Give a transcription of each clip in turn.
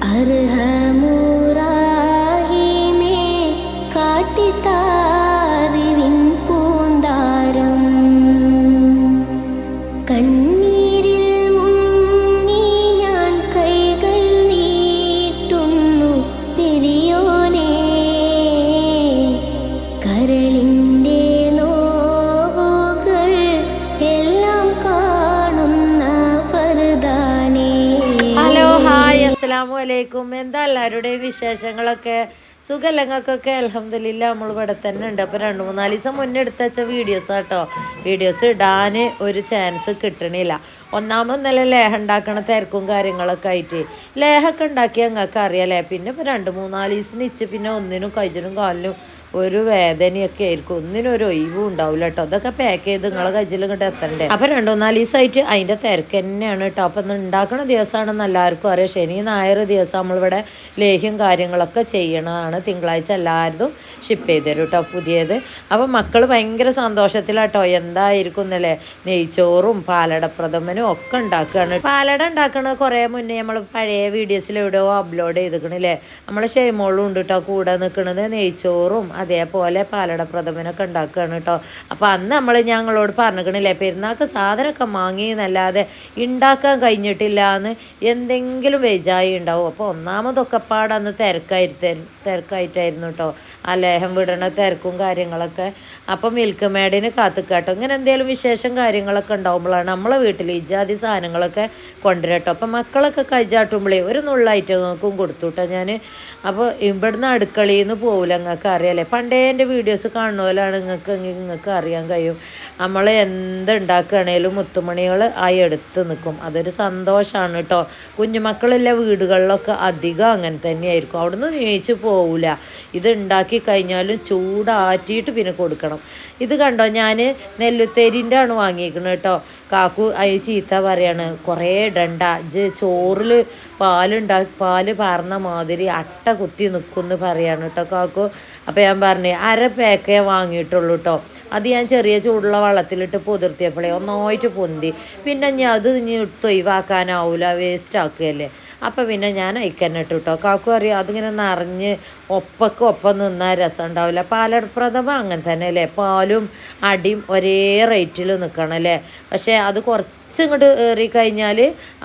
അർഹമുറാഹിമേ കാട്ടിത്താറിവിൻ പൂന്താരം കണ്ണീരിൽ മുങ്ങി ഞാൻ കൈകൾ നീട്ടുന്നു പെരിയോനേ കരളിൻ്റെ നോവുകൾ എല്ലാം കാണുന്ന ഫർദാനേ. ഹലോ ഹായ് അസ്സലാമു അലൈക്കും. എന്താ എല്ലാവരുടെയും വിശേഷങ്ങളൊക്കെ? സുഖലങ്ങൾക്കൊക്കെ അൽഹംദുലില്ലാ നമ്മൾ ഇവിടെ തന്നെ ഉണ്ട്. അപ്പോൾ 2-3 ദിവസം മുന്നേ എടുത്ത് വെച്ച വീഡിയോസ് ഇടാൻ ഒരു ചാൻസ് കിട്ടണില്ല. ഒന്നാമത് നല്ല ലേഹ ഉണ്ടാക്കണ തിരക്കും കാര്യങ്ങളൊക്കെ ആയിട്ട് ലേഹമൊക്കെ ഉണ്ടാക്കിയാൽ ഞങ്ങൾക്ക് അറിയാലേ. പിന്നെ ഇപ്പോൾ 2-3 ദിവസത്തിന് ഇച്ച് പിന്നെ ഒന്നിനും കൈജിനും കാലിനും ഒരു വേദനയൊക്കെ ആയിരിക്കും. ഒന്നിനും ഒരു ഒഴിവും ഉണ്ടാവില്ല കേട്ടോ. അതൊക്കെ പാക്ക് ചെയ്ത് നിങ്ങളെ കയ്യിൽ ഇങ്ങോട്ട് എത്തണ്ടേ. അപ്പം 2-4 ദിവസമായിട്ട് അതിൻ്റെ തിരക്ക് തന്നെയാണ് കേട്ടോ. അപ്പം ഉണ്ടാക്കുന്ന ദിവസമാണെന്ന് എല്ലാവർക്കും അറിയാം. ശനി ഞായർ ദിവസം നമ്മളിവിടെ ലേഹ്യം കാര്യങ്ങളൊക്കെ ചെയ്യണതാണ്. തിങ്കളാഴ്ച എല്ലാവരും ഷിപ്പ് ചെയ്ത് തരും കേട്ടോ പുതിയത്. അപ്പം മക്കൾ ഭയങ്കര സന്തോഷത്തിലാട്ടോ. എന്തായിരിക്കും എന്നല്ലേ നെയ്ച്ചോറും പാലടപ്രഥമനും ഒക്കെ ഉണ്ടാക്കുകയാണ്. പാലട ഉണ്ടാക്കണത് കുറേ മുന്നേ നമ്മൾ പഴയ വീഡിയോസിൽ എവിടെയോ അപ്ലോഡ് ചെയ്തിരിക്കണില്ലേ. നമ്മളെ ഷെയ്മോളും ഉണ്ട് കേട്ടോ കൂടെ നിൽക്കുന്നത്. നെയ്ച്ചോറും അതേപോലെ പാലടപ്രഥമനൊക്കെ ഉണ്ടാക്കുകയാണ് കേട്ടോ. അപ്പോൾ അന്ന് ഞങ്ങളോട് പറഞ്ഞിരിക്കണില്ലേ പെരുന്നാൾക്ക് സാധനമൊക്കെ വാങ്ങി എന്നല്ലാതെ ഉണ്ടാക്കാൻ കഴിഞ്ഞിട്ടില്ല എന്ന് എന്തെങ്കിലും വെജായി ഉണ്ടാവും. അപ്പോൾ ഒന്നാമതൊക്കെ പാടന്ന് തിരക്കായിട്ടായിരുന്നു കേട്ടോ. ആ ലേഹം വിടണ തിരക്കും കാര്യങ്ങളൊക്കെ. അപ്പം മിൽക്ക് മേഡിന് കാത്തുക്കാട്ടോ. ഇങ്ങനെ എന്തെങ്കിലും വിശേഷം കാര്യങ്ങളൊക്കെ ഉണ്ടാകുമ്പോഴാണ് നമ്മളെ വീട്ടിൽ ഇജാതി സാധനങ്ങളൊക്കെ കൊണ്ടുവരട്ടോ. അപ്പം മക്കളൊക്കെ കൈചാട്ടുമ്പോഴേ ഒരു നുള്ളായിട്ട് നോക്കും കൊടുത്തു കേട്ടോ ഞാൻ. അപ്പോൾ ഇവിടുന്ന് അടുക്കളയിൽ നിന്ന് പോകില്ല. നിങ്ങൾക്ക് അറിയാലേ പണ്ടേ എൻ്റെ വീഡിയോസ് കാണുന്നപോലാണ് നിങ്ങൾക്ക് അറിയാൻ കഴിയും. നമ്മൾ എന്തുണ്ടാക്കുകയാണേലും മുത്തുമണികൾ ആയി എടുത്ത് നിൽക്കും. അതൊരു സന്തോഷമാണ് കേട്ടോ. കുഞ്ഞുമക്കളുള്ള വീടുകളിലൊക്കെ അധികം അങ്ങനെ തന്നെയായിരിക്കും. അവിടുന്ന് നീച്ച് പോവില്ല. ഇത് ഉണ്ടാക്കി കഴിഞ്ഞാലും ചൂടാറ്റിയിട്ട് പിന്നെ കൊടുക്കണം. ഇത് കണ്ടോ ഞാൻ നെല്ലുത്തേരിൻ്റെ ആണ് വാങ്ങിയിരിക്കുന്നത് കേട്ടോ. കാക്കു അതിൽ ചീത്ത പറയാണ് കുറേ ഇടണ്ട ചോറിൽ പാല് പാർന്ന മാതിരി അട്ട കുത്തി നിൽക്കുമെന്ന് പറയാണ് കേട്ടോ കാക്കു. അപ്പോൾ ഞാൻ പറഞ്ഞു അര പാക്കേ വാങ്ങിയിട്ടുള്ളൂ കേട്ടോ. അത് ഞാൻ ചെറിയ ചൂടുള്ള വെള്ളത്തിലിട്ട് പൊതിർത്തിയപ്പോഴേ ഒന്നായിട്ട് പൊന്തി. പിന്നെ ഞാൻ അത് തൊയ്വാക്കാനാവില്ല, വേസ്റ്റ് ആക്കുകയല്ലേ. അപ്പോൾ പിന്നെ ഞാൻ അയക്കന്നെ ഇട്ടു കേട്ടോ. കാക്കു അറിയാം അതിങ്ങനെ നിറഞ്ഞ് ഒപ്പം നിന്നാൽ രസം ഉണ്ടാവില്ല. പാലടപ്രഥമ അങ്ങനെ തന്നെ അല്ലേ. പാലും അടിയും ഒരേ റേറ്റിൽ നിൽക്കണം അല്ലേ. പക്ഷേ അത് കുറച്ച് ഇങ്ങോട്ട് ഏറിക്കഴിഞ്ഞാൽ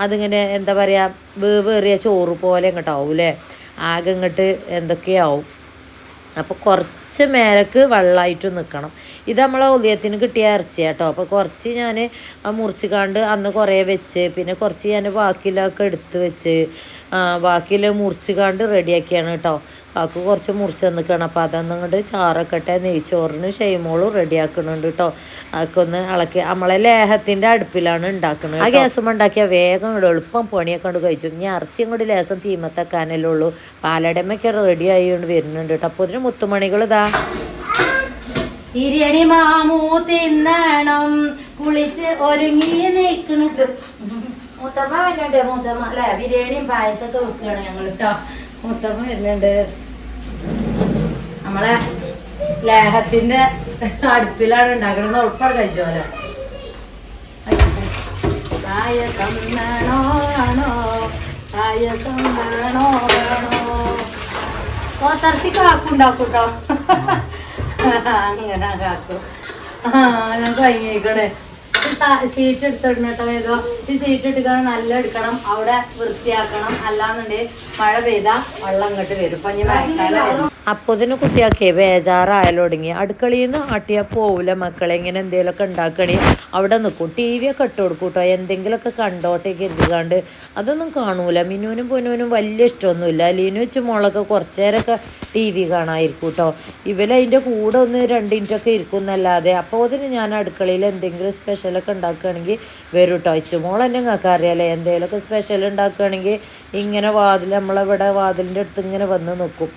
അതിങ്ങനെ എന്താ പറയുക വേവേറിയ ചോറ് പോലെ ഇങ്ങോട്ടാവും അല്ലേ. ആകെ ഇങ്ങോട്ട് എന്തൊക്കെയാവും. അപ്പോൾ കുറച്ച് മേലക്ക് വെള്ളമായിട്ട് നിൽക്കണം. ഇത് നമ്മളെ ഉദയത്തിന് കിട്ടിയ ഇറച്ചി കേട്ടോ. അപ്പോൾ കുറച്ച് ഞാൻ മുറിച്ചിക്കാണ്ട് അന്ന് കുറേ വെച്ച് പിന്നെ കുറച്ച് ഞാൻ ബാക്കിയിലൊക്കെ എടുത്ത് വെച്ച് ബാക്കിയിൽ മുറിച്ചിക്കാണ്ട് റെഡിയാക്കിയാണ് കേട്ടോ. കാക്കു കുറച്ച് മുറിച്ച് തന്നിക്കണം. അപ്പോൾ അതൊന്നങ്ങോട്ട് ചാറൊക്കെ ഇട്ട് നെയ്ച്ചോറിന് ഷെയ്മോളും റെഡിയാക്കുന്നുണ്ട് കേട്ടോ. അതൊക്കെ ഒന്ന് ഇളക്കി നമ്മളെ ലേഹത്തിൻ്റെ അടുപ്പിലാണ് ഉണ്ടാക്കുന്നത്. ആ ഗ്യാസും ഉണ്ടാക്കിയാൽ വേഗം ഇവിടെ എളുപ്പം പണിയൊക്കെ കൊണ്ട് കഴിച്ചു. ഇനി ഇറച്ചിയും കൂടി ലേസം തീമത്തക്കാനല്ലേ ഉള്ളൂ. പാലടമൊക്കെ റെഡി ആയിക്കൊണ്ട് വരുന്നുണ്ട് കേട്ടോ. അപ്പോൾ ഇതിന് മുത്തുമണികൾ ഇതാ ബിരിയാണി മാമൂ തിന്നണം കുളിച്ച് ഒരുങ്ങി നിൽക്കണത്. മുത്തമ്മ വരുന്നുണ്ട്. മുത്തമ്മ അല്ലെ ബിരിയാണിയും പായസമൊക്കെ വെക്കുകയാണ് ഞങ്ങൾ കേട്ടോ. മുത്തമ്മ വരുന്നുണ്ട്. നമ്മളെ ലേഹത്തിന്റെ അടുപ്പിലാണ് ഉണ്ടാക്കണത്. ഉൾപ്പാട് കഴിച്ച പോലെ പായസം വേണോ വേണോ പായസം വേണോ വേണോ പോത്തിറച്ചിക്ക് വാക്കുണ്ടാക്കും കേട്ടോ. അങ്ങനെ കാക്കും. ഞാൻ കഴിഞ്ഞേക്കണേ. സീറ്റ് എടുത്തിടണം കേട്ടോ. വേഗം ഈ സീറ്റ് എടുക്കണം, നല്ല എടുക്കണം, അവിടെ വൃത്തിയാക്കണം. അല്ലാന്നുണ്ടെങ്കിൽ മഴ പെയ്താൽ വെള്ളം ഇങ്ങോട്ട് വരും. ഇപ്പം ഇനി മഴക്കാലം. അപ്പോൾ ഇതിന് കുട്ടിയൊക്കെ ബേജാറായാലും തുടങ്ങി. അടുക്കളയിൽ നിന്ന് ആട്ടിയാൽ പോവില്ല മക്കളെ. ഇങ്ങനെ എന്തെങ്കിലുമൊക്കെ ഉണ്ടാക്കണേ അവിടെ നിൽക്കും. ടി വി ഒക്കെ ഇട്ട് കൊടുക്കും കേട്ടോ. എന്തെങ്കിലുമൊക്കെ കണ്ടോട്ടേ കരുതിക്കാണ്ട് അതൊന്നും കാണൂല. മിനുവിനും പൊന്നുവിനും വലിയ ഇഷ്ടമൊന്നുമില്ല. ലീനു വെച്ച് മോളൊക്കെ കുറച്ച് നേരമൊക്കെ ടി വി കാണാതിരിക്കും കേട്ടോ. ഇവരതിൻ്റെ കൂടെ ഒന്ന് 2 മിനിറ്റൊക്കെ ഇരിക്കും എന്നല്ലാതെ. അപ്പോൾ അതിന് ഞാൻ അടുക്കളയിൽ എന്തെങ്കിലും സ്പെഷ്യലൊക്കെ ഉണ്ടാക്കുകയാണെങ്കിൽ വരും കേട്ടോ. ഇച്ചുമോൾ തന്നെ നിങ്ങൾക്ക് അറിയാലേ എന്തെങ്കിലുമൊക്കെ സ്പെഷ്യൽ ഉണ്ടാക്കുകയാണെങ്കിൽ ഇങ്ങനെ നമ്മളിവിടെ വാതിലിൻ്റെ അടുത്ത് ഇങ്ങനെ വന്ന് നിൽക്കും.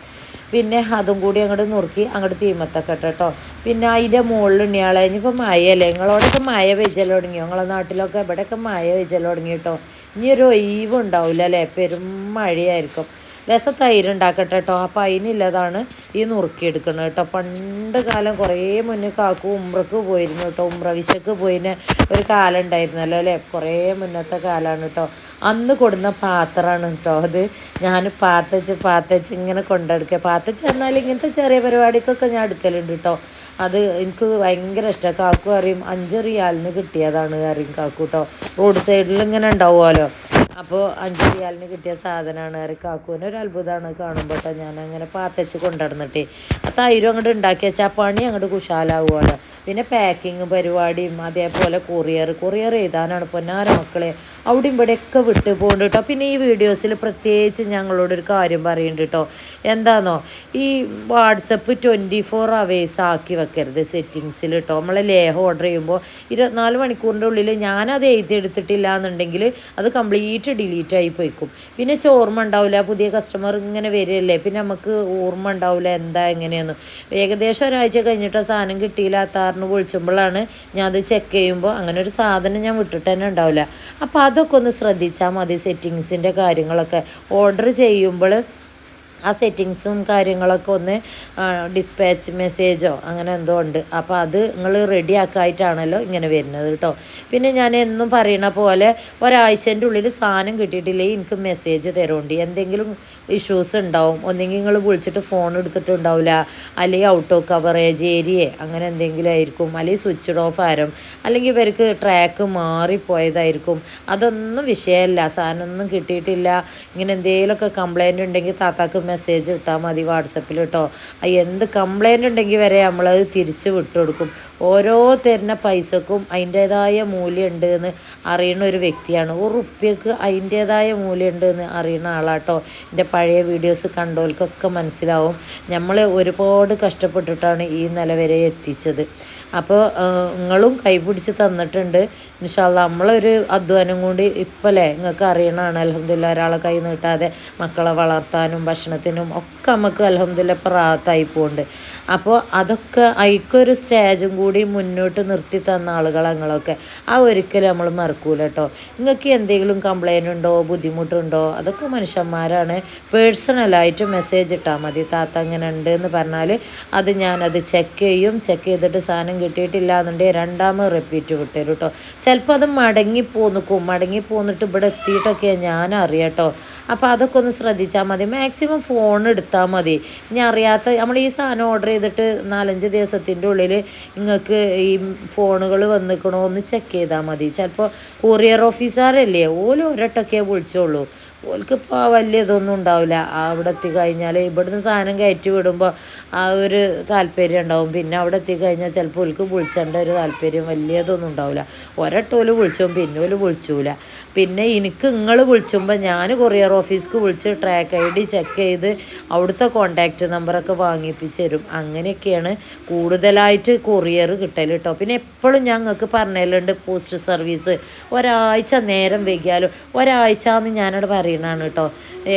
പിന്നെ അതും കൂടി അങ്ങോട്ട് നുറുക്കി അങ്ങോട്ട് തീമത്തൊക്കെ കേട്ടോ. പിന്നെ അതിൻ്റെ മുകളിൽ ഉണ്ണിയാളെ ഇനിയിപ്പോൾ മഴയല്ലേ. നിങ്ങളോടൊക്കെ മഴ വെച്ചൽ തുടങ്ങിയോ? നിങ്ങളെ നാട്ടിലൊക്കെ ഇവിടെയൊക്കെ മഴ വെച്ചൽ തുടങ്ങി കേട്ടോ. ഇനി ഒരു ഒഴിവ് ഉണ്ടാവില്ല അല്ലേ. പെരും മഴയായിരിക്കും. രസം തൈര് ഉണ്ടാക്കട്ടെ കേട്ടോ. അപ്പം അതിനുള്ളതാണ് ഈ നുറുക്കിയെടുക്കുന്നത് കേട്ടോ. പണ്ട് കാലം കുറേ മുന്നേ കാക്കു ഉമ്രക്ക് പോയിരുന്നു കേട്ടോ. ഉമ്ര വിശക്ക് പോയിന് ഒരു കാലം ഉണ്ടായിരുന്നല്ലോ അല്ലേ, കുറേ മുന്നത്തെ കാലമാണ് കേട്ടോ. അന്ന് കൊടുന്ന പാത്രമാണ് കേട്ടോ അത്. ഞാൻ പാത്തച്ച് ഇങ്ങനെ കൊണ്ടെടുക്കുക. പാത്തച്ച് എന്നാൽ ഇങ്ങനത്തെ ചെറിയ പരിപാടിക്കൊക്കെ ഞാൻ എടുക്കലുണ്ട് കേട്ടോ. അത് എനിക്ക് ഭയങ്കര ഇഷ്ടമാണ്. കാക്കു അറിയും 5 റിയാലിന് കിട്ടിയതാണ് അറിയും കാക്കു കേട്ടോ. റോഡ് സൈഡിൽ ഇങ്ങനെ ഉണ്ടാവുമല്ലോ, അപ്പോൾ 5 റിയാലിന് കിട്ടിയ സാധനമാണ് അറിയും കാക്കുവിന്. ഒരു അത്ഭുതമാണ് കാണുമ്പോൾ കേട്ടോ. ഞാൻ അങ്ങനെ പാത്തച്ച് കൊണ്ടുവന്നിട്ടേ ആ തൈരും അങ്ങോട്ട് ഉണ്ടാക്കി വെച്ചാൽ പണി അങ്ങോട്ട് കുശാലാവുമല്ലോ. പിന്നെ പാക്കിങ് പരിപാടിയും അതേപോലെ കൊറിയർ എഴുതാനാണ് പൊന്നാര മക്കളെ. അവിടെയും ഇവിടെയൊക്കെ വിട്ട് പോകുന്നുണ്ട് കേട്ടോ. പിന്നെ ഈ വീഡിയോസിൽ പ്രത്യേകിച്ച് ഞങ്ങളോടൊരു കാര്യം പറയുന്നുണ്ട് കേട്ടോ. എന്താണെന്നോ, ഈ വാട്സപ്പ് 24 hours ആക്കി വെക്കരുത് സെറ്റിങ്സിൽ കേട്ടോ. നമ്മൾ ലേഹം ഓർഡർ ചെയ്യുമ്പോൾ 24 മണിക്കൂറിൻ്റെ ഉള്ളിൽ ഞാനത് എഴുതിയെടുത്തിട്ടില്ല എന്നുണ്ടെങ്കിൽ അത് കംപ്ലീറ്റ് ഡിലീറ്റ് ആയി പോയിക്കും. പിന്നെ ഓർമ്മ ഉണ്ടാവില്ല, പുതിയ കസ്റ്റമർ ഇങ്ങനെ വരികയല്ലേ, പിന്നെ നമുക്ക് ഓർമ്മ ഉണ്ടാവില്ല എന്താ എങ്ങനെയെന്ന്. ഏകദേശം ഒരാഴ്ച കഴിഞ്ഞിട്ട് സാധനം കിട്ടിയില്ല താറിന് വിളിച്ചുമ്പോഴാണ് ഞാൻ അത് ചെക്ക് ചെയ്യുമ്പോൾ അങ്ങനെ ഒരു സാധനം ഞാൻ വിട്ടിട്ട് തന്നെ ഉണ്ടാവില്ല. അപ്പോൾ അതൊക്കെ ഒന്ന് ശ്രദ്ധിച്ചാൽ മതി. സെറ്റിങ്സിൻ്റെ കാര്യങ്ങളൊക്കെ ഓർഡർ ചെയ്യുമ്പോൾ ആ സെറ്റിങ്സും കാര്യങ്ങളൊക്കെ ഒന്ന് ഡിസ്പാച്ച് മെസ്സേജോ അങ്ങനെ എന്തോ ഉണ്ട്. അപ്പോൾ അത് നിങ്ങൾ റെഡി ആക്കായിട്ടാണല്ലോ ഇങ്ങനെ വരുന്നത് കേട്ടോ. പിന്നെ ഞാൻ എന്നും പറയണ പോലെ ഒരാഴ്ചൻ്റെ ഉള്ളിൽ സാധനം കിട്ടിയിട്ടില്ലെങ്കിൽ എനിക്ക് മെസ്സേജ് തരുന്നുണ്ട്. എന്തെങ്കിലും ഇഷ്യൂസ് ഉണ്ടാവും. ഒന്നെങ്കിൽ നിങ്ങൾ വിളിച്ചിട്ട് ഫോൺ എടുത്തിട്ടുണ്ടാവില്ല, അല്ലെങ്കിൽ ഔട്ട് ഓഫ് കവറേജ് ഏരിയ അങ്ങനെ എന്തെങ്കിലും ആയിരിക്കും, അല്ലെങ്കിൽ സ്വിച്ച് ഓഫ് ആരും, അല്ലെങ്കിൽ ഇവർക്ക് ട്രാക്ക് മാറിപ്പോയതായിരിക്കും. അതൊന്നും വിഷയമല്ല. സാധനമൊന്നും കിട്ടിയിട്ടില്ല, ഇങ്ങനെ എന്തെങ്കിലുമൊക്കെ കംപ്ലൈൻറ്റ് ഉണ്ടെങ്കിൽ താത്താക്ക് മെസ്സേജ് ഇട്ടാൽ മതി വാട്സപ്പിൽ കേട്ടോ. എന്ത് കംപ്ലൈൻറ്റ് ഉണ്ടെങ്കിൽ വരെ നമ്മളത് തിരിച്ച് വിട്ടുകൊടുക്കും. ഓരോ തരുന്ന പൈസക്കും അതിൻ്റേതായ മൂല്യം ഉണ്ട് എന്ന് അറിയുന്ന ഒരു വ്യക്തിയാണ്. ഉറുപ്പ്യക്ക് അതിൻ്റേതായ മൂല്യം ഉണ്ട് എന്ന് അറിയുന്ന ആളാട്ടോ. എൻ്റെ പഴയ വീഡിയോസ് കണ്ടോൽക്കൊക്കെ മനസ്സിലാവും നമ്മൾ ഒരുപാട് കഷ്ടപ്പെട്ടിട്ടാണ് ഈ നില വരെ എത്തിച്ചത്. അപ്പോൾ നിങ്ങളും കൈപിടിച്ച് തന്നിട്ടുണ്ട്. ഇൻഷാ അല്ലാഹ് നമ്മളൊരു അധ്വാനം കൊണ്ട് ഇപ്പോഴല്ലേ നിങ്ങൾക്ക് അറിയണതാണ് അൽഹംദുലില്ലാഹ് ഒരാളെ കൈ നീട്ടാതെ മക്കളെ വളർത്താനും ഭക്ഷണത്തിനും ഒക്കെ നമുക്ക് അൽഹംദുലില്ലാഹ് ഇപ്പോൾ റാഹത്തായി പോകുന്നുണ്ട്. അപ്പോൾ അതൊക്കെ അതിക്കൊരു സ്റ്റേജും കൂടി മുന്നോട്ട് നിർത്തി തന്ന ആളുകൾ ഞങ്ങളൊക്കെ. ആ ഒരിക്കലും നമ്മൾ മറക്കൂല കേട്ടോ. നിങ്ങൾക്ക് എന്തെങ്കിലും കംപ്ലൈൻ്റ് ഉണ്ടോ ബുദ്ധിമുട്ടുണ്ടോ അതൊക്കെ മനുഷ്യന്മാരാണ്. പേഴ്സണലായിട്ട് മെസ്സേജ് ഇട്ടാൽ മതി. താത്ത അങ്ങനെ ഉണ്ട് എന്ന് പറഞ്ഞാൽ അത് ഞാനത് ചെക്ക് ചെയ്യും. ചെക്ക് ചെയ്തിട്ട് സാധനം കിട്ടിയിട്ടില്ല എന്നുണ്ടെങ്കിൽ രണ്ടാമത് റിപ്പീറ്റ് വിട്ടുതരും കേട്ടോ. ചിലപ്പോൾ അത് മടങ്ങി പോന്നിട്ട് ഇവിടെ എത്തിയിട്ടൊക്കെയാണ് ഞാൻ അറിയാം കേട്ടോ. അപ്പോൾ അതൊക്കെ ഒന്ന് ശ്രദ്ധിച്ചാൽ മതി. മാക്സിമം ഫോൺ എടുത്താൽ മതി. ഇനി അറിയാത്ത നമ്മൾ ഈ സാധനം ഓർഡർ ചെയ്തിട്ട് 4-5 ദിവസത്തിൻ്റെ ഉള്ളിൽ നിങ്ങൾക്ക് ഈ ഫോണുകൾ വന്നിക്കണോ ഒന്ന് ചെക്ക് ചെയ്താൽ മതി. ചിലപ്പോൾ കൊറിയർ ഓഫീസറല്ലേ ഓല് ഒരൊട്ടൊക്കെ വിളിച്ചോളൂ. ഓൽക്കിപ്പോൾ വലിയ ഇതൊന്നും ഉണ്ടാവില്ല. അവിടെ എത്തിക്കഴിഞ്ഞാൽ ഇവിടുന്ന് സാധനം കയറ്റി വിടുമ്പോൾ ആ ഒരു താല്പര്യം ഉണ്ടാവും. പിന്നെ അവിടെ എത്തിക്കഴിഞ്ഞാൽ ചിലപ്പോൾ ഓൽക്ക് വിളിച്ചേണ്ട ഒരു താല്പര്യം വലിയതൊന്നും ഉണ്ടാവില്ല. ഒരട്ടോല് വിളിച്ചോ പിന്നെ ഓല് വിളിച്ചൂല. പിന്നെ എനിക്ക് നിങ്ങൾ വിളിച്ചുമ്പോൾ ഞാൻ കൊറിയർ ഓഫീസിക്ക് വിളിച്ച് ട്രാക്ക് ID ചെക്ക് ചെയ്ത് അവിടുത്തെ കോണ്ടാക്റ്റ് നമ്പറൊക്കെ വാങ്ങിപ്പിച്ച് തരും. അങ്ങനെയൊക്കെയാണ് കൂടുതലായിട്ട് കൊറിയർ കിട്ടൽ കേട്ടോ. പിന്നെ എപ്പോഴും ഞങ്ങൾക്ക് പറഞ്ഞതിലുണ്ട് പോസ്റ്റ് സർവീസ് ഒരാഴ്ച നേരം വൈകിയാലും ഒരാഴ്ച എന്ന് ഞാനവിടെ പറയണതാണ് കേട്ടോ.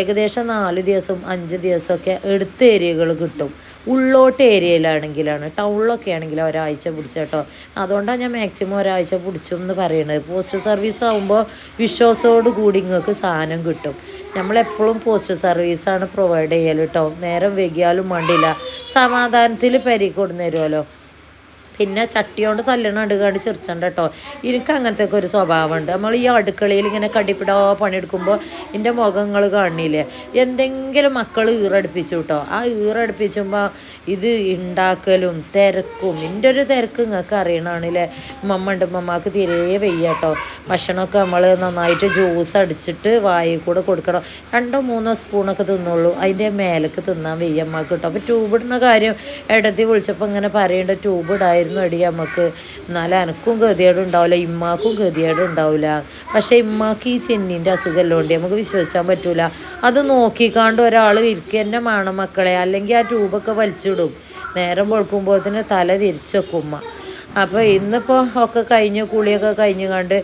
ഏകദേശം 4 ദിവസം 5 ദിവസമൊക്കെ എടുത്ത ഏരിയകൾ കിട്ടും. ഉള്ളോട്ട് ഏരിയയിലാണെങ്കിലാണ്, ടൗണിലൊക്കെ ആണെങ്കിൽ ഒരാഴ്ച പിടിച്ചു കേട്ടോ. അതുകൊണ്ടാണ് ഞാൻ മാക്സിമം ഒരാഴ്ച പിടിച്ചു എന്ന് പറയുന്നത്. പോസ്റ്റ് സർവീസ് ആകുമ്പോൾ വിശ്വാസത്തോടു കൂടി നിങ്ങൾക്ക് സാധനം കിട്ടും. നമ്മളെപ്പോഴും പോസ്റ്റ് സർവീസാണ് പ്രൊവൈഡ് ചെയ്യൽ കേട്ടോ. നേരം വൈകിയാലും വേണ്ടില്ല, സമാധാനത്തിൽ പെരേക്ക് കൊണ്ടു തരുമല്ലോ. പിന്നെ ചട്ടി കൊണ്ട് തല്ലണ അടുക്കാണ്ട് ചെറിച്ചണ്ട കേട്ടോ. എനിക്ക് അങ്ങനത്തെ ഒക്കെ ഒരു സ്വഭാവമുണ്ട്. നമ്മൾ ഈ അടുക്കളയിൽ ഇങ്ങനെ കടിപ്പിടാ പണിയെടുക്കുമ്പോൾ എൻ്റെ മുഖങ്ങൾ കാണില്ലേ, എന്തെങ്കിലും മക്കൾ ഈറടിപ്പിച്ചു കേട്ടോ. ആ ഈറടിപ്പിച്ചുമ്പോൾ ഇത് ഉണ്ടാക്കലും തിരക്കും, എൻ്റെ ഒരു തിരക്ക് നിങ്ങൾക്ക് അറിയണമാണല്ലേ. ഉമ്മമ്മക്ക് തീരെ വയ്യ കേട്ടോ. ഭക്ഷണമൊക്കെ നമ്മൾ നന്നായിട്ട് ജ്യൂസ് അടിച്ചിട്ട് വായിൽ കൂടെ കൊടുക്കണം. 2-3 സ്പൂണൊക്കെ തിന്നുള്ളൂ, അതിൻ്റെ മേലേക്ക് തിന്നാൻ വയ്യ അമ്മക്ക് കേട്ടോ. അപ്പോൾ ട്യൂബ് ഇടുന്ന കാര്യം ഇടത്തി വിളിച്ചപ്പോൾ ഇങ്ങനെ പറയേണ്ട ട്യൂബ് ഇടായിരുന്നു അടി നമുക്ക്. എന്നാലും എനക്കും ഗതികേടും ഉണ്ടാവില്ല, ഇമ്മാക്കും ഗതികേടും ഉണ്ടാവില്ല. പക്ഷേ ഇമ്മാക്ക് ഈ ചെന്നിൻ്റെ അസുഖമെല്ലാം ഉണ്ട്, നമുക്ക് വിശ്വസിക്കാൻ പറ്റൂല. അത് നോക്കിക്കാണ്ട് ഒരാൾ ഇരിക്കുക തന്നെ വേണം മക്കളെ, അല്ലെങ്കിൽ ആ ട്യൂബൊക്കെ വലിച്ചിടും. നേരം വെളുക്കുമ്പോഴത്തേന് തല തിരിച്ചു വെക്കും ഉമ്മ. അപ്പോൾ ഇന്നിപ്പോൾ ഒക്കെ കഴിഞ്ഞ് കുളിയൊക്കെ കഴിഞ്ഞ് കണ്ട്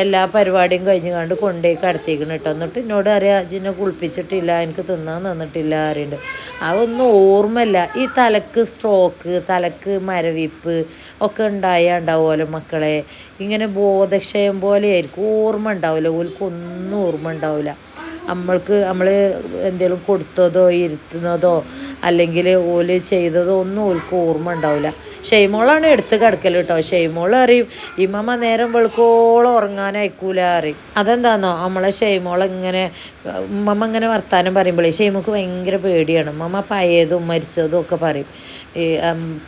എല്ലാ പരിപാടിയും കഴിഞ്ഞ് കണ്ട് കൊണ്ടുപോയി കടത്തിക്കണം കേട്ടോ. എന്നിട്ട് എന്നോട് അറിയാം അജിനെ കുളിപ്പിച്ചിട്ടില്ല, എനിക്ക് തിന്നാൻ തന്നിട്ടില്ല അറിയുന്നുണ്ട്. അതൊന്നും ഓർമ്മയില്ല. ഈ തലക്ക് സ്ട്രോക്ക്, തലക്ക് മരവിപ്പ് ഒക്കെ ഉണ്ടാവുമല്ലോ മക്കളെ. ഇങ്ങനെ ബോധക്ഷയം പോലെ ആയിരിക്കും, ഓർമ്മ ഉണ്ടാവില്ല, ഓൽക്കൊന്നും ഓർമ്മ ഉണ്ടാവില്ല. നമ്മൾ എന്തെങ്കിലും കൊടുത്തതോ ഇരുത്തുന്നതോ അല്ലെങ്കിൽ ഓല് ചെയ്തതോ ഒന്നും ഓൽക്ക് ഓർമ്മ ഉണ്ടാവില്ല. ഷെയ്മോളാണ് എടുത്ത് കിടക്കൽ കേട്ടോ. ഷെയ്മോൾ അറിയും ഇമ്മമ്മ നേരം വെളുക്കോളം ഉറങ്ങാനയക്കൂല അറിയും. അതെന്താണെന്നോ നമ്മളെ ഷെയ്മോൾ ഇങ്ങനെ ഉമ്മമ്മ ഇങ്ങനെ വർത്താനം പറയുമ്പോഴേ ഷെയ്മോൾക്ക് ഭയങ്കര പേടിയാണ്. ഉമ്മമ്മ പഴയതും മരിച്ചതും ഒക്കെ പറയും. ഈ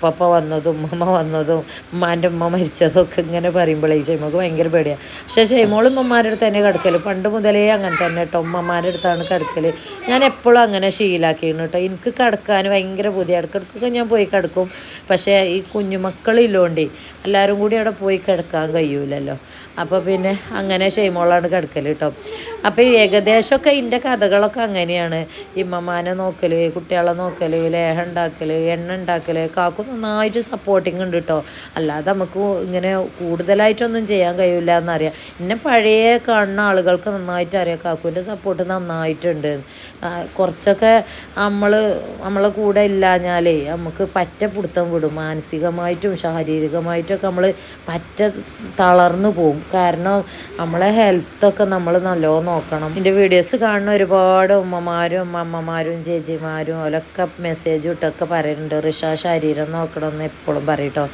പപ്പ വന്നതും ഉമ്മ വന്നതും ഉമ്മാൻ്റെ ഉമ്മ മരിച്ചതും ഒക്കെ ഇങ്ങനെ പറയുമ്പോഴേ ഷെയ്മോൾക്ക് ഭയങ്കര പേടിയാണ്. പക്ഷേ ഷെയ്മോൾ ഉമ്മമാരുടെ അടുത്ത് തന്നെ കിടക്കൽ. പണ്ട് മുതലേ അങ്ങനെ തന്നെ കേട്ടോ, ഉമ്മമാരുടെ അടുത്താണ് കിടക്കൽ. ഞാൻ എപ്പോഴും അങ്ങനെ ശീലാക്കിയിരുന്നു കേട്ടോ. എനിക്ക് കിടക്കാൻ ഭയങ്കര ബുദ്ധിയാണ്. ഇടയ്ക്കിടയ്ക്കൊക്കെ ഞാൻ പോയി കിടക്കും. പക്ഷേ ഈ കുഞ്ഞുമക്കളില്ലോണ്ടേ എല്ലാവരും കൂടി അവിടെ പോയി കിടക്കാൻ കഴിയൂലല്ലോ. അപ്പോൾ പിന്നെ അങ്ങനെ ഷെയ്മോളാണ് കിടക്കൽ കേട്ടോ. അപ്പോൾ ഏകദേശമൊക്കെ ഇതിൻ്റെ കഥകളൊക്കെ അങ്ങനെയാണ്. ഇമ്മമാനെ നോക്കൽ, കുട്ടികളെ നോക്കൽ, ലേഹം ഉണ്ടാക്കൽ, എണ്ണ ഉണ്ടാക്കൽ. കാക്കു നന്നായിട്ട് സപ്പോർട്ടിങ് ഉണ്ട് കേട്ടോ. അല്ലാതെ നമുക്ക് ഇങ്ങനെ കൂടുതലായിട്ടൊന്നും ചെയ്യാൻ കഴിയില്ല എന്നറിയാം. പിന്നെ പഴയ കാണുന്ന ആളുകൾക്ക് നന്നായിട്ട് അറിയാം കാക്കുവിൻ്റെ സപ്പോർട്ട് നന്നായിട്ടുണ്ട്. കുറച്ചൊക്കെ നമ്മളെ കൂടെ ഇല്ലാഞ്ഞാലേ നമുക്ക് പറ്റ പിടുത്തം വിടും. മാനസികമായിട്ടും ശാരീരികമായിട്ടൊക്കെ നമ്മൾ പറ്റ തളർന്നു പോകും. കാരണം നമ്മളെ ഹെൽത്തൊക്കെ നമ്മൾ നല്ലോണം നോക്കണം. എൻ്റെ വീഡിയോസ് കാണുന്ന ഒരുപാട് ഉമ്മമാരും അമ്മമാരും ചേച്ചിമാരും അവരൊക്കെ മെസ്സേജ് ഇട്ടൊക്കെ പറയുന്നുണ്ട് ഋഷ ശരീരം നോക്കണമെന്ന് എപ്പോഴും പറയട്ടോ.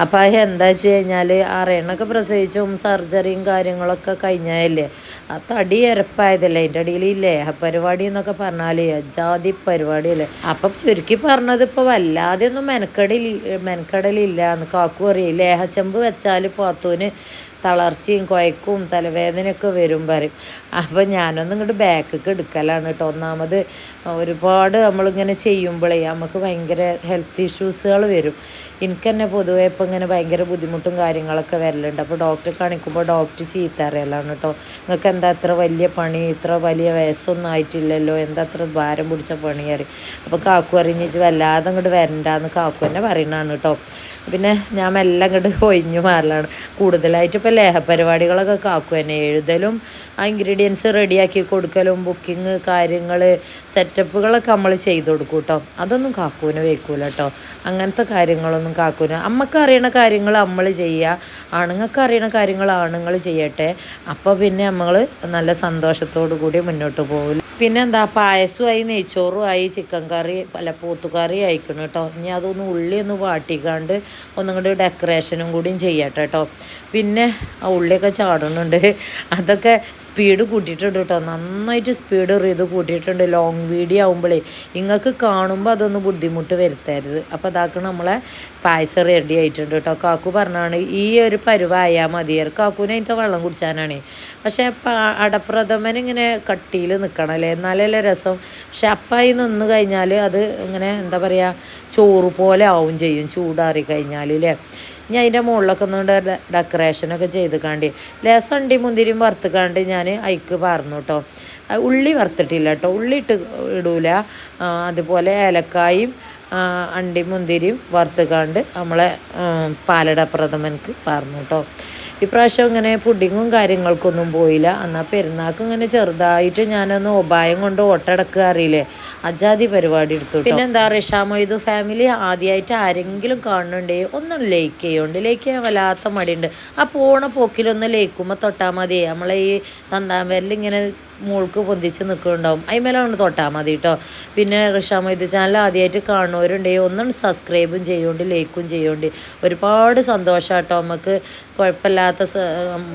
അപ്പോൾ അത് എന്താ വെച്ച് കഴിഞ്ഞാൽ ആറേണ്ണൊക്കെ പ്രസവിച്ചും സർജറിയും കാര്യങ്ങളൊക്കെ കഴിഞ്ഞാലേ ആ തടി ഇരപ്പായതല്ലേ. അതിൻ്റെ അടിയിൽ ലേഹപരിപാടി എന്നൊക്കെ പറഞ്ഞാൽ അജാതി പരിപാടിയല്ലേ. അപ്പം ചുരുക്കി പറഞ്ഞത് ഇപ്പോൾ വല്ലാതെ ഒന്നും മെനക്കടലില്ല എന്ന് കാക്കു അറിയും. ലേഹച്ചെമ്പ് വെച്ചാൽ പാത്തൂന് തളർച്ചയും കുഴക്കും തലവേദനയൊക്കെ വരും പറയും. അപ്പം ഞാനൊന്നും ഇങ്ങോട്ട് ബാക്കൊക്കെ എടുക്കലാണ് കേട്ടോ. ഒന്നാമത് ഒരുപാട് നമ്മളിങ്ങനെ ചെയ്യുമ്പോഴേ നമുക്ക് ഭയങ്കര ഹെൽത്ത് ഇഷ്യൂസുകൾ വരും. എനിക്ക് തന്നെ പൊതുവേ ഇപ്പം ഇങ്ങനെ ഭയങ്കര ബുദ്ധിമുട്ടും കാര്യങ്ങളൊക്കെ വരലുണ്ട്. അപ്പോൾ ഡോക്ടറെ കാണിക്കുമ്പോൾ ഡോക്ടർ ചീത്ത അറിയലാണ് കേട്ടോ. നിങ്ങൾക്ക് എന്താ അത്ര വലിയ പണി, ഇത്ര വലിയ വയസ്സൊന്നും ആയിട്ടില്ലല്ലോ, എന്താ അത്ര ഭാരം പിടിച്ച പണി അറിയും. അപ്പോൾ കാക്കു അറിഞ്ഞിട്ട് വല്ലാതെ അങ്ങോട്ട് വരണ്ടാന്ന് കാക്കു തന്നെ പറയുന്നതാണ് കേട്ടോ. പിന്നെ ഞാൻ മെല്ലെ അങ്ങോട്ട് ഒഴിഞ്ഞു മാറലാണ്. കൂടുതലായിട്ട് ഇപ്പോൾ ലേഹപരിപാടികളൊക്കെ കാക്കു തന്നെ എഴുതലും ആ ഇൻഗ്രീഡിയൻസ് റെഡിയാക്കി കൊടുക്കലും ബുക്കിങ് കാര്യങ്ങൾ സെറ്റപ്പുകളൊക്കെ നമ്മൾ ചെയ്ത് കൊടുക്കും കേട്ടോ. അതൊന്നും കാക്കൂന് വെക്കൂല കേട്ടോ. അങ്ങനത്തെ കാര്യങ്ങളൊന്നും കാക്കൂന്. അമ്മക്ക് അറിയണ കാര്യങ്ങൾ നമ്മൾ ചെയ്യുക, ആണുങ്ങൾക്ക് അറിയണ കാര്യങ്ങൾ ആണുങ്ങൾ ചെയ്യട്ടെ. അപ്പോൾ പിന്നെ നമ്മൾ നല്ല സന്തോഷത്തോടു കൂടി മുന്നോട്ട് പോകില്ല. പിന്നെ എന്താ പായസമായി നെയ്ച്ചോറുമായി ചിക്കൻ കറി പോത്തുകറി അയക്കണം കേട്ടോ. ഇനി അതൊന്ന് ഉള്ളി ഒന്ന് വാട്ടിക്കാണ്ട് ഒന്നും കൂടി ഡെക്കറേഷനും കൂടിയും ചെയ്യട്ടെ കേട്ടോ. പിന്നെ ആ ഉള്ളിയൊക്കെ ചാടുന്നുണ്ട്. അതൊക്കെ സ്പീഡ് കൂട്ടിയിട്ടുണ്ട് കേട്ടോ. നന്നായിട്ട് സ്പീഡ് ഇത് കൂട്ടിയിട്ടുണ്ട്. ലോങ് വീഡിയോ ആകുമ്പോഴേ നിങ്ങൾക്ക് കാണുമ്പോൾ അതൊന്ന് ബുദ്ധിമുട്ട് വരുത്തരുത്. അപ്പോൾ അതാക്കണം നമ്മളെ പായസം റെഡി ആയിട്ടുണ്ട് കേട്ടോ. കാക്കു പറഞ്ഞാണ് ഈ ഒരു പരുവായാൽ മതിയായിരുന്നു. കാക്കുവിന് അതിൻ്റെ വെള്ളം കുടിച്ചാനാണ്. പക്ഷേ അടപ്രഥമൻ ഇങ്ങനെ കട്ടിയിൽ നിൽക്കണം അല്ലേ, എന്നാലല്ലേ രസം. പക്ഷെ അപ്പായി നിന്ന് കഴിഞ്ഞാൽ അത് ഇങ്ങനെ എന്താ പറയുക ചോറ് പോലെ ആവും ചെയ്യും ചൂടാറി കഴിഞ്ഞാൽ അല്ലേ. ഇനി അതിൻ്റെ മുകളിലൊക്കെ ഒന്ന് ഡെക്കറേഷനൊക്കെ ചെയ്ത് കാണ്ടി ലേസം അണ്ടി മുന്തിരിയും വറുത്തുകാണ്ട് ഞാൻ അയക്ക് പറഞ്ഞു കേട്ടോ. ഉള്ളി വറുത്തിട്ടില്ല കേട്ടോ, ഉള്ളി ഇടൂല. അതുപോലെ ഏലക്കായും അണ്ടി മുന്തിരിയും വറുത്തുകാണ്ട് നമ്മളെ പാലട പ്രഥമനക്ക് പറഞ്ഞു കേട്ടോ. ഇപ്രാവശ്യം ഇങ്ങനെ പുഡിങ്ങും കാര്യങ്ങൾക്കൊന്നും പോയില്ല. എന്നാൽ പെരുന്നാൾക്ക് ഇങ്ങനെ ചെറുതായിട്ട് ഞാനൊന്ന് ഉപായം കൊണ്ട് ഓട്ടടക്കുക അറിയില്ലേ, അജാതി പരിപാടി എടുത്തു. പിന്നെ എന്താ ഋഷ മൊയ്തു ഫാമിലി ആദ്യമായിട്ട് ആരെങ്കിലും കാണുന്നുണ്ടേ ഒന്നും ലൈക്ക് ചെയ്യുന്നുണ്ട്. ലൈക്ക് ചെയ്യാൻ വല്ലാത്ത മടിയുണ്ട്. ആ പോണ പോക്കിലൊന്ന് ലൈക്കുമ്പോൾ തൊട്ടാൽ മതി. നമ്മളെ ഈ തന്താമ്പരിൽ ഇങ്ങനെ മോൾക്ക് പൊന്തിച്ച് നിൽക്കുന്നുണ്ടാവും, അതിന്മേലാണ് തൊട്ടാൽ മതി കേട്ടോ. പിന്നെ ഋഷ മൊയ്തു ചാനൽ ആദ്യമായിട്ട് കാണുന്നവരുണ്ടെങ്കിൽ ഒന്നും സബ്സ്ക്രൈബും ചെയ്യുന്നുണ്ട്, ലൈക്കും ചെയ്യുന്നുണ്ട്. ഒരുപാട് സന്തോഷം കേട്ടോ. നമുക്ക് കുഴപ്പമില്ലാത്ത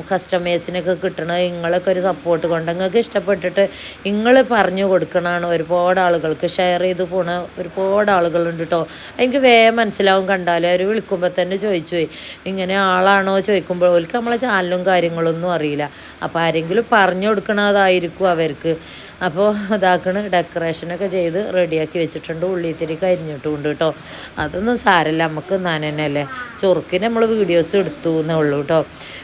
കസ്റ്റമേഴ്സിനൊക്കെ കിട്ടണത് നിങ്ങളൊക്കെ ഒരു സപ്പോർട്ട് കൊണ്ട്. നിങ്ങൾക്ക് ഇഷ്ടപ്പെട്ടിട്ട് നിങ്ങൾ പറഞ്ഞു കൊടുക്കണതാണ് ഒരുപാട് ആളുകൾക്ക് ഷെയർ ചെയ്ത് പോണ ഒരുപാട് ആളുകളുണ്ട് കേട്ടോ. എനിക്ക് വേഗം മനസ്സിലാവും കണ്ടാലും. അവർ വിളിക്കുമ്പോൾ തന്നെ ചോദിച്ചു പോയി ഇങ്ങനെ ആളാണോ ചോദിക്കുമ്പോൾ അവർക്ക് നമ്മളെ ചാനലും കാര്യങ്ങളൊന്നും അറിയില്ല. അപ്പോൾ ആരെങ്കിലും പറഞ്ഞു കൊടുക്കണതായിരിക്കും അവർക്ക്. അപ്പോൾ ഇതാക്കണ് ഡെക്കറേഷനൊക്കെ ചെയ്ത് റെഡിയാക്കി വെച്ചിട്ടുണ്ട്. ഉള്ളിത്തിരി കരിഞ്ഞിട്ടുണ്ട് കേട്ടോ. അതൊന്നും സാരമില്ല, നമുക്ക് നനനല്ലേ. ചൊറുക്കിന് നമ്മൾ വീഡിയോസ് എടുത്തു എന്നേ ഉള്ളൂ കേട്ടോ.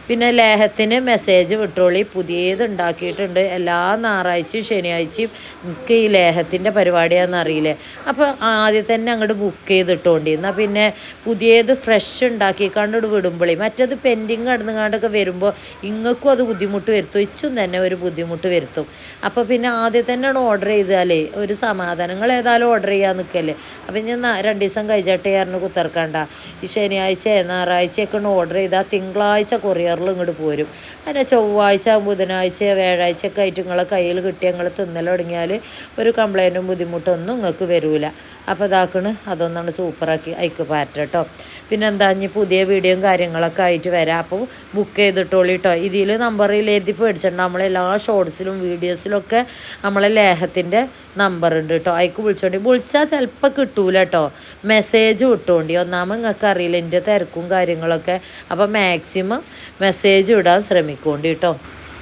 പിന്നെ ലേഹത്തിന് മെസ്സേജ് വിട്ടോളി, പുതിയത് ഉണ്ടാക്കിയിട്ടുണ്ട്. എല്ലാ ഞായറാഴ്ചയും ശനിയാഴ്ചയും എനിക്ക് ഈ ലേഹത്തിൻ്റെ പരിപാടിയാണെന്ന് അറിയില്ലേ. അപ്പോൾ ആദ്യം തന്നെ അങ്ങോട്ട് ബുക്ക് ചെയ്തിട്ടോണ്ടി. എന്നാൽ പിന്നെ പുതിയത് ഫ്രഷ് ഉണ്ടാക്കിക്കാണ്ട് വിടുമ്പോഴേ മറ്റത് പെൻഡിങ് കടന്നുകാണ്ടൊക്കെ വരുമ്പോൾ ഇങ്ങൾക്കും അത് ബുദ്ധിമുട്ട് വരുത്തും, ഇച്ചും തന്നെ ഒരു ബുദ്ധിമുട്ട് വരുത്തും. അപ്പോൾ പിന്നെ ആദ്യം തന്നെ ഓർഡർ ചെയ്താലേ ഒരു സമാധാനങ്ങൾ ഏതായാലും ഓർഡർ ചെയ്യാൻ നിൽക്കല്ലേ. അപ്പം ഞാൻ 2 ദിവസം കഴിച്ചിട്ട് കുത്തിറക്കണ്ട. ഈ ശനിയാഴ്ച ഞായറാഴ്ചയൊക്കെ ഓർഡർ ചെയ്താൽ തിങ്കളാഴ്ച കൊറിയർ കൊറിയറിൽ ഇങ്ങോട്ട് പോരും. അതിനെ ചൊവ്വാഴ്ച ബുധനാഴ്ച വ്യാഴാഴ്ച ഒക്കെ ആയിട്ട് നിങ്ങളെ കയ്യിൽ കിട്ടി ഞങ്ങൾ തിന്നൽ തുടങ്ങിയാൽ ഒരു കംപ്ലൈൻറ്റും ബുദ്ധിമുട്ടൊന്നും നിങ്ങൾക്ക് വരില്ല. അപ്പോൾ ഇതാക്കണ് അതൊന്നാണ് സൂപ്പറാക്കി അയക്ക് പാറ്റ കേട്ടോ. പിന്നെ എന്താ ഇനി പുതിയ വീഡിയോയും കാര്യങ്ങളൊക്കെ ആയിട്ട് വരാം. അപ്പോൾ ബുക്ക് ചെയ്തിട്ടോളി കേട്ടോ. ഇതിൽ നമ്പറിൽ എഴുതി പേടിച്ചിട്ടുണ്ട്. നമ്മളെല്ലാ ഷോർട്സിലും വീഡിയോസിലൊക്കെ നമ്മളെ ലേഹത്തിൻ്റെ നമ്പർ ഉണ്ട് കേട്ടോ. അതിക്ക് വിളിച്ചാൽ ചിലപ്പോൾ കിട്ടൂല കേട്ടോ. മെസ്സേജ് വിട്ടോണ്ടി. ഒന്നാമത് നിങ്ങൾക്ക് അറിയില്ല എൻ്റെ തിരക്കും കാര്യങ്ങളൊക്കെ. അപ്പോൾ മാക്സിമം മെസ്സേജ് ഇടാൻ ശ്രമിക്കോണ്ടി കേട്ടോ.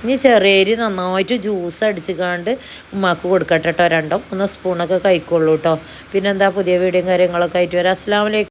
ഇനി ചെറിയരി നന്നായിട്ട് ജ്യൂസ് അടിച്ചിക്കാണ്ട് ഉമ്മാക്ക് കൊടുക്കട്ടെ കേട്ടോ. 2-3 സ്പൂണൊക്കെ കഴിക്കുള്ളൂ കേട്ടോ. പിന്നെന്താ പുതിയ വീഡിയോയും കാര്യങ്ങളൊക്കെ ആയിട്ട് വരാം. അസ്സലാമു അലൈക്കും.